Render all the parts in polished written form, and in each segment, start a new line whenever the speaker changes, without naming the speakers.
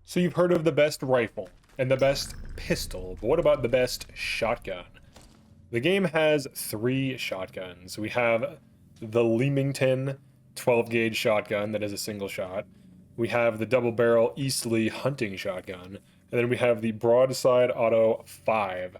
So you've heard of the best rifle and the best pistol, but what about the best shotgun? The game has 3 shotguns. We have the Leamington 12 gauge shotgun that is a single shot. We have the double barrel Eastleigh hunting shotgun. And then we have the broadside auto 5.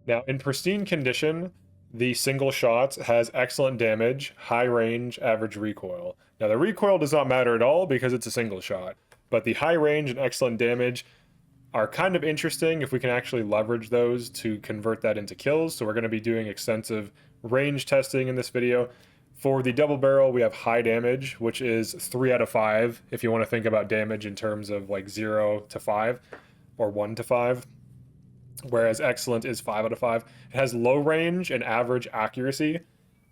Now in pristine condition, the single shot has excellent damage, high range, average recoil. Now the recoil does not matter at all because it's a single shot, but the high range and excellent damage are kind of interesting if we can actually leverage those to convert that into kills. So we're going to be doing extensive range testing in this video. For the double barrel, we have high damage, which is 3 out of 5 if you want to think about damage in terms of like 0 to 5 or 1 to 5. Whereas excellent is 5 out of 5. It has low range and average accuracy.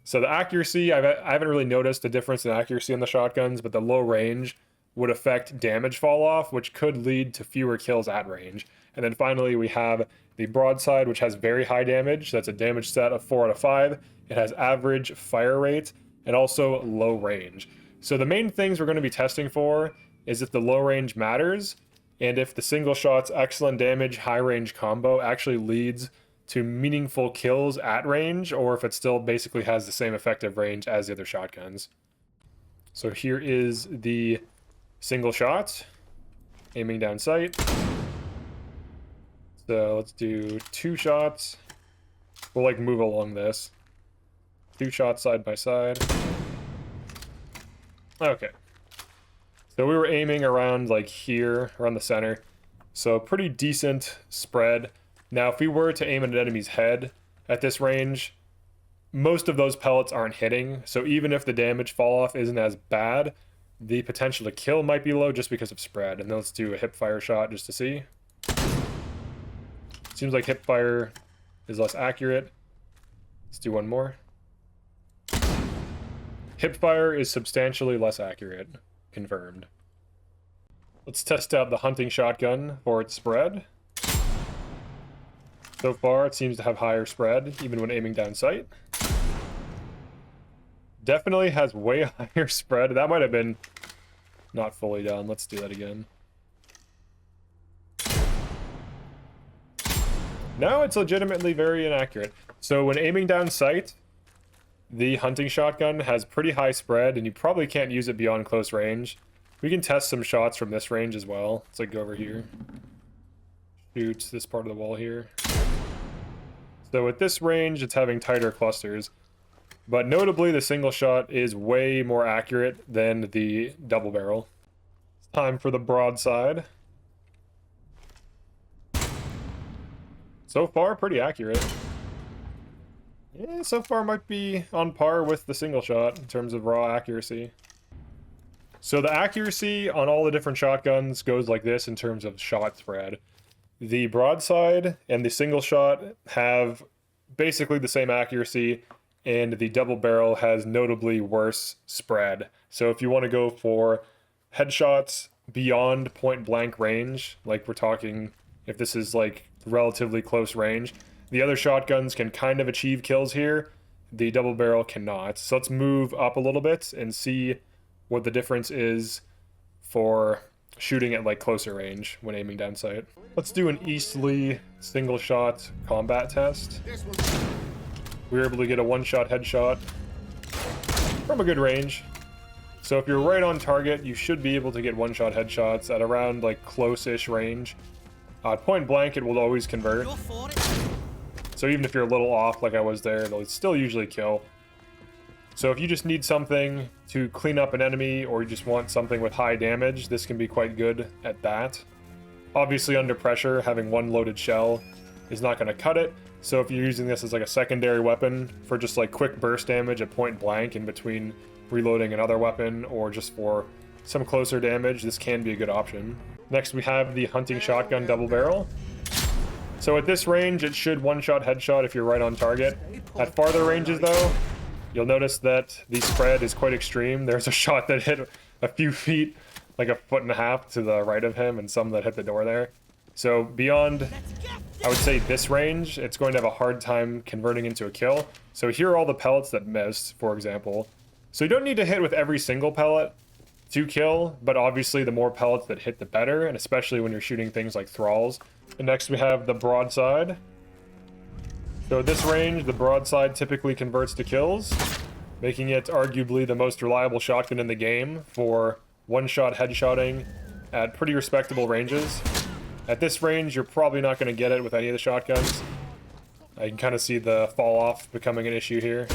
So the accuracy, I haven't really noticed a difference in accuracy on the shotguns, but the low range would affect damage fall off, which could lead to fewer kills at range. And then finally we have the broadside, which has very high damage. That's a damage set of 4 out of 5. It has average fire rate and also low range. So the main things we're going to be testing for is if the low range matters, and if the single shot's excellent damage, high range combo actually leads to meaningful kills at range, or if it still basically has the same effective range as the other shotguns. So here is the single shot, aiming down sight. So let's do 2 shots. We'll like move along this. 2 shots side by side. Okay. So we were aiming around like here, around the center. So pretty decent spread. Now if we were to aim at an enemy's head at this range, most of those pellets aren't hitting. So even if the damage fall off isn't as bad, the potential to kill might be low just because of spread. And then let's do a hip fire shot just to see. Seems like hip fire is less accurate. Let's do one more. Hip fire is substantially less accurate. Confirmed. Let's test out the hunting shotgun for its spread. So far, it seems to have higher spread, even when aiming down sight. Definitely has way higher spread. That might have been not fully done. Let's do that again. Now it's legitimately very inaccurate. So when aiming down sight, the hunting shotgun has pretty high spread, and you probably can't use it beyond close range. We can test some shots from this range as well. Let's like go over here. Shoot this part of the wall here. So at this range, it's having tighter clusters. But notably, the single shot is way more accurate than the double barrel. It's time for the broadside. So far, pretty accurate. Yeah, so far might be on par with the single shot in terms of raw accuracy. So the accuracy on all the different shotguns goes like this in terms of shot spread. The broadside and the single shot have basically the same accuracy, and the double barrel has notably worse spread. So if you want to go for headshots beyond point blank range, like we're talking if this is like relatively close range, the other shotguns can kind of achieve kills here. The double barrel cannot. So let's move up a little bit and see what the difference is for shooting at like closer range when aiming down sight. Let's do an Eastleigh single shot combat test. We were able to get a 1-shot headshot from a good range. So if you're right on target, you should be able to get 1-shot headshots at around like close-ish range. Point blank, it will always convert. So even if you're a little off like I was there, it'll still usually kill. So if you just need something to clean up an enemy, or you just want something with high damage, this can be quite good at that. Obviously under pressure, having 1 loaded shell is not going to cut it. So if you're using this as like a secondary weapon for just like quick burst damage at point blank in between reloading another weapon, or just for some closer damage, this can be a good option. Next we have the hunting shotgun double barrel. So at this range, it should 1-shot headshot if you're right on target. At farther ranges though, you'll notice that the spread is quite extreme. There's a shot that hit a few feet, like 1.5 feet to the right of him, and some that hit the door there. So beyond, I would say, this range, it's going to have a hard time converting into a kill. So here are all the pellets that missed, for example. So you don't need to hit with every single pellet to kill, but obviously the more pellets that hit, the better, and especially when you're shooting things like thralls. And next we have the broadside. So at this range, the broadside typically converts to kills, making it arguably the most reliable shotgun in the game for one-shot headshotting at pretty respectable ranges. At this range, you're probably not going to get it with any of the shotguns. I can kind of see the fall-off becoming an issue here.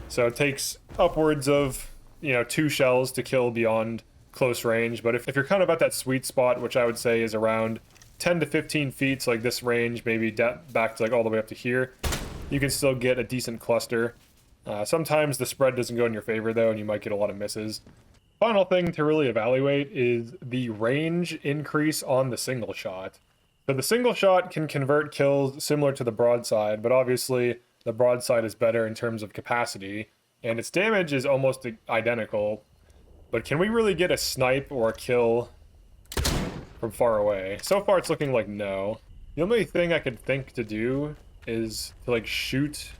So it takes upwards of, 2 shells to kill beyond close range, but if you're kind of at that sweet spot, which I would say is around 10 to 15 feet, so like this range, maybe back to like all the way up to here, you can still get a decent cluster. Sometimes the spread doesn't go in your favor though, and you might get a lot of misses. Final thing to really evaluate is the range increase on the single shot. So the single shot can convert kills similar to the broadside, but obviously the broadside is better in terms of capacity, and its damage is almost identical. But can we really get a snipe or a kill from far away? So far it's looking like no. The only thing I could think to do is to like shoot.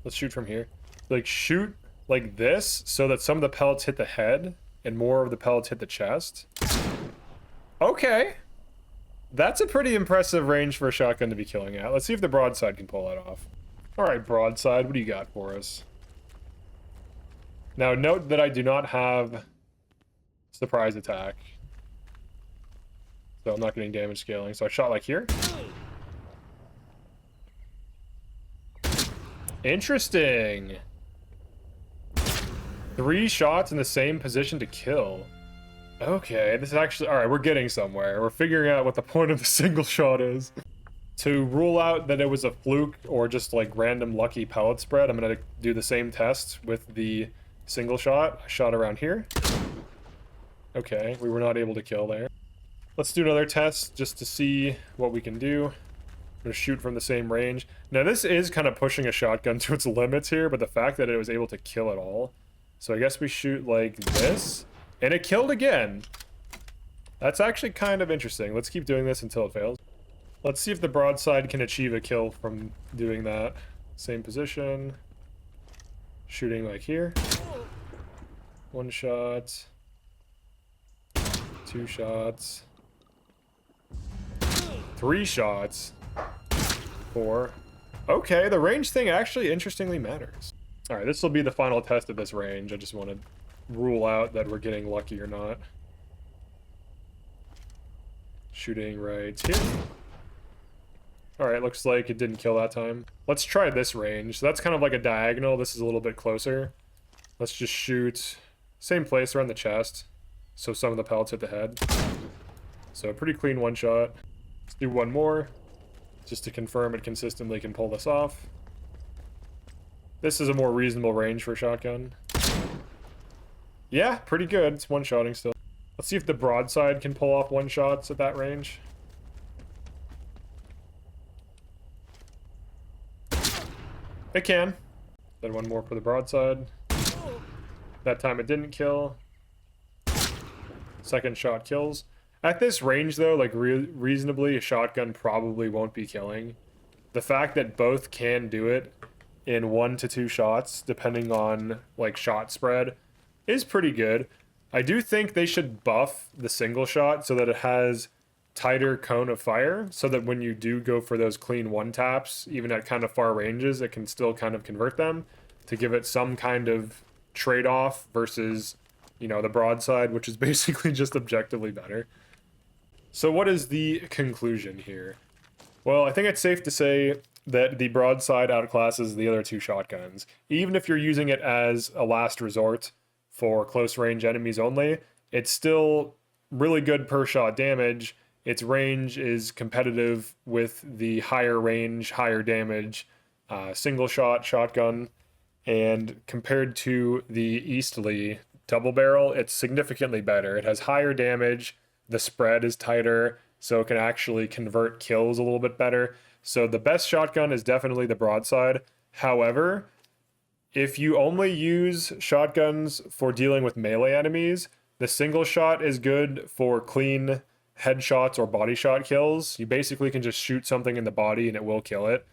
Let's shoot from here. Like shoot like this so that some of the pellets hit the head and more of the pellets hit the chest. Okay. That's a pretty impressive range for a shotgun to be killing at. Let's see if the broadside can pull that off. Alright, broadside, what do you got for us? Now note that I do not have surprise attack. So I'm not getting damage scaling. So I shot like here. Interesting. 3 shots in the same position to kill. Okay, this is actually... Alright, we're getting somewhere. We're figuring out what the point of the single shot is. To rule out that it was a fluke or just like random lucky pellet spread, I'm going to do the same test with the single shot. I shot around here. Okay, we were not able to kill there. Let's do another test just to see what we can do. I'm going to shoot from the same range. Now this is kind of pushing a shotgun to its limits here, but the fact that it was able to kill at all. So I guess we shoot like this. And it killed again. That's actually kind of interesting. Let's keep doing this until it fails. Let's see if the broadside can achieve a kill from doing that. Same position. Shooting like here. 1 shot. 2 shots. 3 shots. 4. Okay, the range thing actually interestingly matters. Alright, this will be the final test of this range. I just want to rule out that we're getting lucky or not. Shooting right here. Alright, looks like it didn't kill that time. Let's try this range. So that's kind of like a diagonal. This is a little bit closer. Let's just shoot same place around the chest. So some of the pellets hit the head. So a pretty clean 1 shot. Let's do 1 more. Just to confirm it consistently can pull this off. This is a more reasonable range for a shotgun. Yeah, pretty good. It's 1-shotting still. Let's see if the broadside can pull off 1 shots at that range. It can. Then 1 more for the broadside. That time it didn't kill. 2nd shot kills. At this range though, like reasonably, a shotgun probably won't be killing. The fact that both can do it in 1 to 2 shots, depending on like shot spread, is pretty good. I do think they should buff the single shot so that it has tighter cone of fire, so that when you do go for those clean 1 taps, even at kind of far ranges, it can still kind of convert them to give it some kind of trade-off versus, the broadside, which is basically just objectively better. So what is the conclusion here? Well, I think it's safe to say that the broadside outclasses the other 2 shotguns. Even if you're using it as a last resort for close range enemies only, it's still really good per shot damage. Its range is competitive with the higher range, higher damage single shot shotgun. And compared to the Eastleigh double barrel, it's significantly better. It has higher damage, the spread is tighter, so it can actually convert kills a little bit better. So the best shotgun is definitely the broadside. However, if you only use shotguns for dealing with melee enemies, the single shot is good for clean headshots or body shot kills. You basically can just shoot something in the body and it will kill it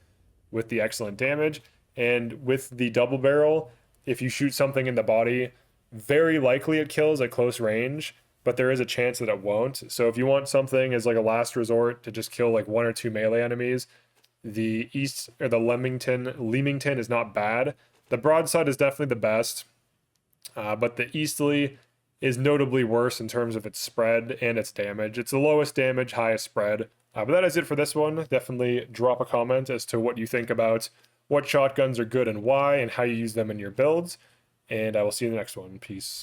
with the excellent damage. And with the double barrel, if you shoot something in the body Very likely it kills at close range, but there is a chance that it won't. So if you want something as like a last resort to just kill like 1 or 2 melee enemies, the East or the Leamington is not bad. The broadside is definitely the best, but the Easterly is notably worse in terms of its spread and its damage. It's the lowest damage, highest spread. But that is it for this one. Definitely drop a comment as to what you think about what shotguns are good and why, and how you use them in your builds. And I will see you in the next one. Peace.